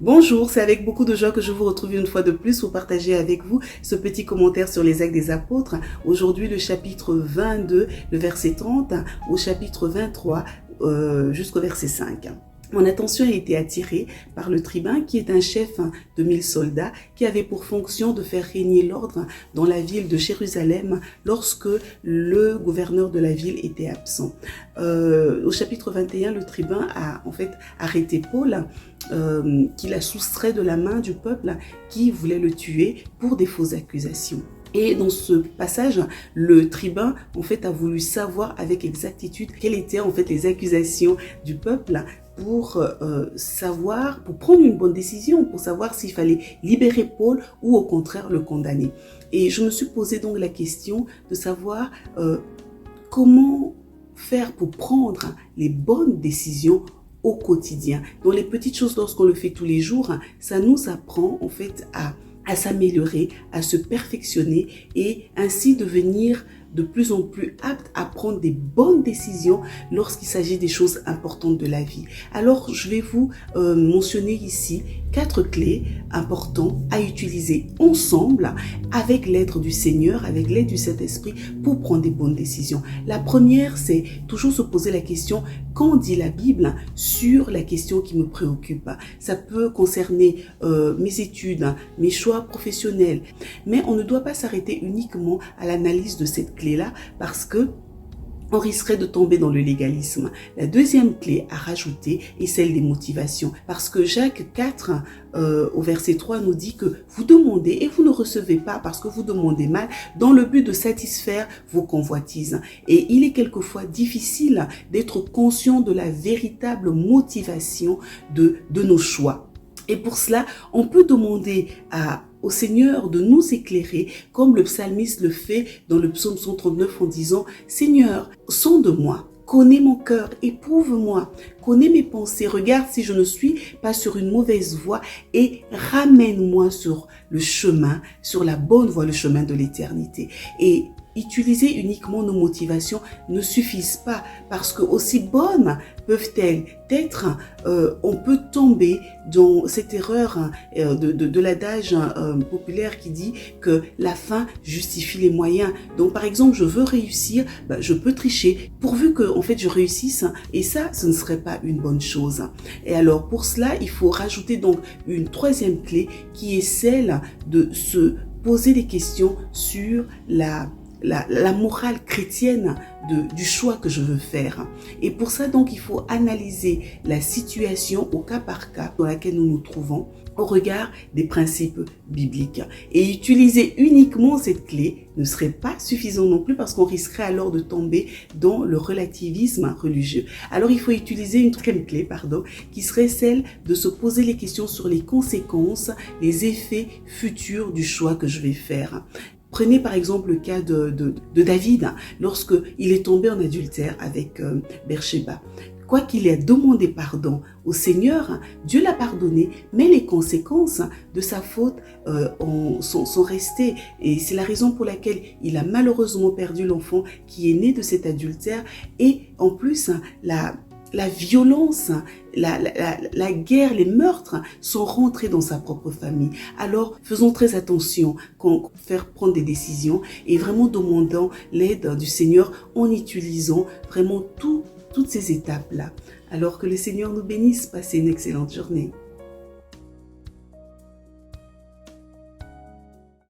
Bonjour, c'est avec beaucoup de joie que je vous retrouve une fois de plus pour partager avec vous ce petit commentaire sur les actes des apôtres. Aujourd'hui, le chapitre 22, le verset 30 au chapitre 23 jusqu'au verset 5. Mon attention a été attirée par le tribun qui est un chef de 1000 soldats qui avait pour fonction de faire régner l'ordre dans la ville de Jérusalem lorsque le gouverneur de la ville était absent. Au chapitre 21, le tribun a en fait arrêté Paul, qu'il a soustrait de la main du peuple qui voulait le tuer pour des fausses accusations. Et dans ce passage, le tribun en fait a voulu savoir avec exactitude quelles étaient en fait les accusations du peuple pour savoir, pour prendre une bonne décision, pour savoir s'il fallait libérer Paul ou au contraire le condamner. Et je me suis posé donc la question de savoir comment faire pour prendre les bonnes décisions au quotidien. Dans les petites choses, lorsqu'on le fait tous les jours, ça nous apprend en fait à s'améliorer, à se perfectionner et ainsi devenir de plus en plus apte à prendre des bonnes décisions lorsqu'il s'agit des choses importantes de la vie. Alors, je vais vous mentionner ici 4 clés importantes à utiliser ensemble avec l'aide du Seigneur, avec l'aide du Saint-Esprit pour prendre des bonnes décisions. La première, c'est toujours se poser la question, qu'en dit la Bible sur la question qui me préoccupe? Ça peut concerner mes études, mes choix professionnels, mais on ne doit pas s'arrêter uniquement à l'analyse de cette clé-là parce que on risquerait de tomber dans le légalisme. La deuxième clé à rajouter est celle des motivations. Parce que Jacques 4, au verset 3, nous dit que vous demandez et vous ne recevez pas parce que vous demandez mal dans le but de satisfaire vos convoitises. Et il est quelquefois difficile d'être conscient de la véritable motivation de nos choix. Et pour cela, on peut demander au Seigneur de nous éclairer, comme le psalmiste le fait dans le psaume 139 en disant « Seigneur, sonde-moi, connais mon cœur, éprouve-moi, connais mes pensées, regarde si je ne suis pas sur une mauvaise voie et ramène-moi sur le chemin, sur la bonne voie, le chemin de l'éternité. » Et utiliser uniquement nos motivations ne suffisent pas parce que aussi bonnes peuvent-elles être, on peut tomber dans cette erreur de l'adage populaire qui dit que la fin justifie les moyens. Donc par exemple, je veux réussir, je peux tricher pourvu que en fait je réussisse et ça, ce ne serait pas une bonne chose. Et alors pour cela, il faut rajouter donc une troisième clé qui est celle de se poser des questions sur la morale chrétienne du choix que je veux faire. Et pour ça, donc, il faut analyser la situation au cas par cas dans laquelle nous nous trouvons au regard des principes bibliques. Et utiliser uniquement cette clé ne serait pas suffisant non plus parce qu'on risquerait alors de tomber dans le relativisme religieux. Alors, il faut utiliser une troisième clé, qui serait celle de se poser les questions sur les conséquences, les effets futurs du choix que je vais faire. Prenez par exemple le cas de David, lorsque il est tombé en adultère avec Bercheba. Quoiqu'il ait demandé pardon au Seigneur, Dieu l'a pardonné, mais les conséquences de sa faute sont restées. Et c'est la raison pour laquelle il a malheureusement perdu l'enfant qui est né de cet adultère. Et en plus, la violence, la guerre, les meurtres sont rentrés dans sa propre famille. Alors, faisons très attention quand faire prendre des décisions et vraiment demandant l'aide du Seigneur en utilisant vraiment toutes ces étapes-là. Alors que le Seigneur nous bénisse, passez une excellente journée.